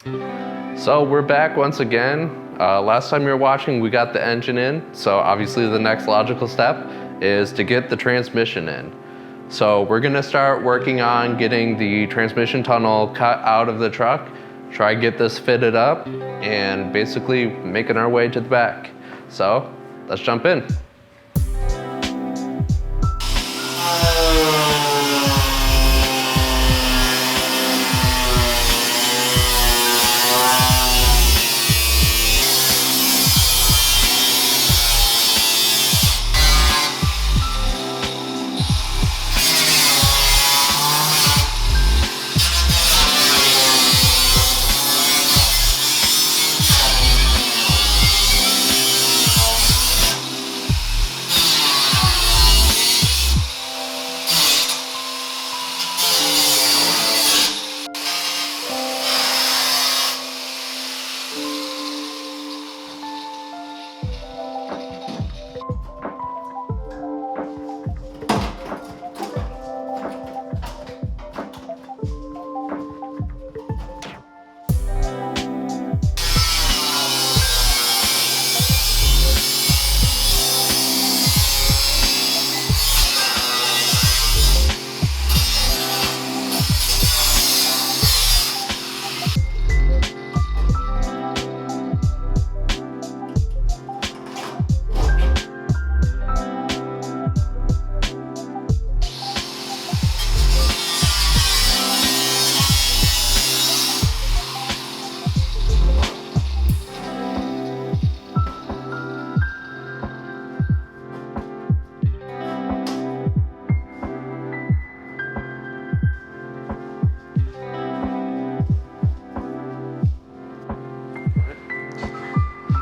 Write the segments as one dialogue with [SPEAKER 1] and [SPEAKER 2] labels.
[SPEAKER 1] So we're back once again. Last time you were watching, we got the engine in. So obviously the next logical step is to get the transmission in. So we're gonna start working on getting the transmission tunnel cut out of the truck, try get this fitted up, and basically making our way to the back. So let's jump in.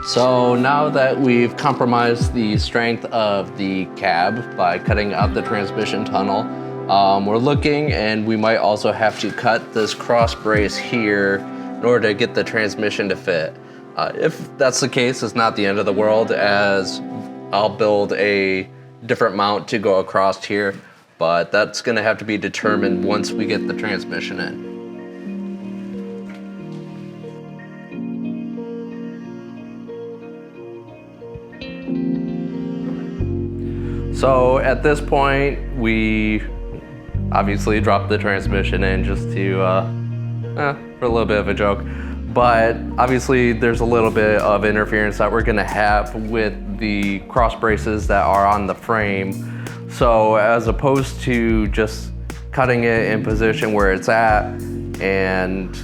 [SPEAKER 1] So now that we've compromised the strength of the cab by cutting out the transmission tunnel, we're looking, and we might also have to cut this cross brace here in order to get the transmission to fit. If that's the case, it's not the end of the world, as I'll build a different mount to go across here, but that's gonna have to be determined once we get the transmission in. So at this point, we obviously dropped the transmission in just to, for a little bit of a joke. But obviously there's a little bit of interference that we're gonna have with the cross braces that are on the frame. So as opposed to just cutting it in position where it's at and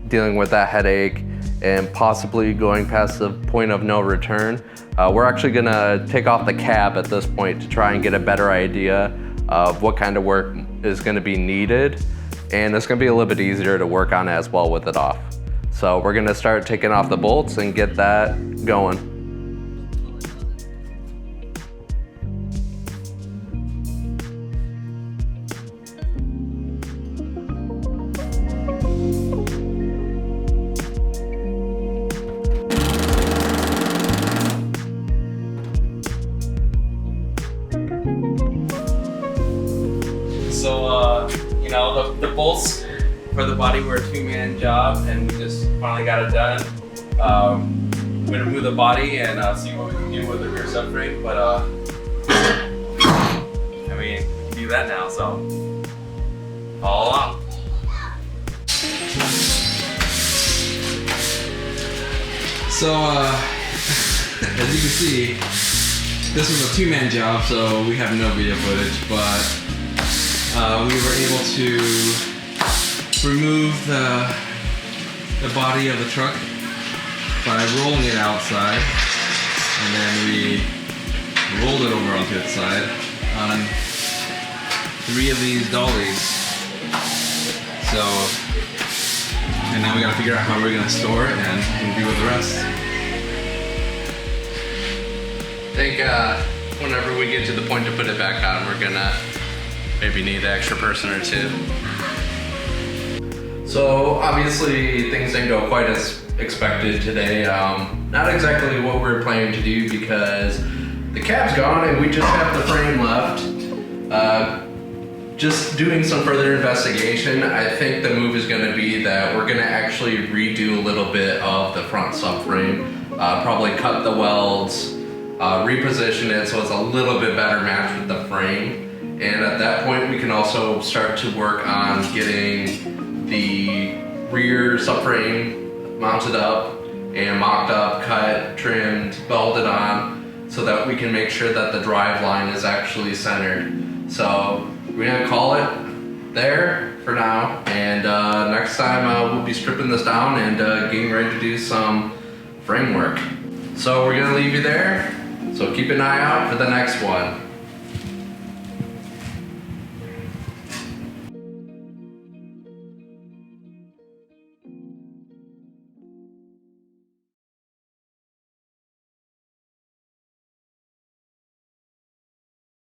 [SPEAKER 1] dealing with that headache and possibly going past the point of no return, we're actually gonna take off the cab at this point to try and get a better idea of what kind of work is gonna be needed. And it's gonna be a little bit easier to work on as well with it off. So we're gonna start taking off the bolts and get that going.
[SPEAKER 2] So, you know, the bolts for the body were a two-man job, and we just finally got it done. We're gonna remove the body and see what we can do with the rear subframe, but I mean, we can do that now, so follow along.
[SPEAKER 3] So, as you can see, this was a two-man job, so we have no video footage, but we were able to remove the body of the truck by rolling it outside, and then we rolled it over onto its side on 3 of these dollies. So, and now we gotta figure out how we're gonna store it and do with the rest.
[SPEAKER 1] I think whenever we get to the point to put it back on, we're gonna maybe need an extra person or two. So obviously things didn't go quite as expected today. Not exactly what we were planning to do, because the cab's gone and we just have the frame left. just doing some further investigation, I think the move is going to be that we're going to actually redo a little bit of the front subframe, probably cut the welds, reposition it so it's a little bit better matched with the frame. And at that point, we can also start to work on getting the rear subframe mounted up and mocked up, cut, trimmed, welded on, so that we can make sure that the drive line is actually centered. So we're gonna call it there for now, and next time we'll be stripping this down and getting ready to do some framework. So we're gonna leave you there, so keep an eye out for the next one.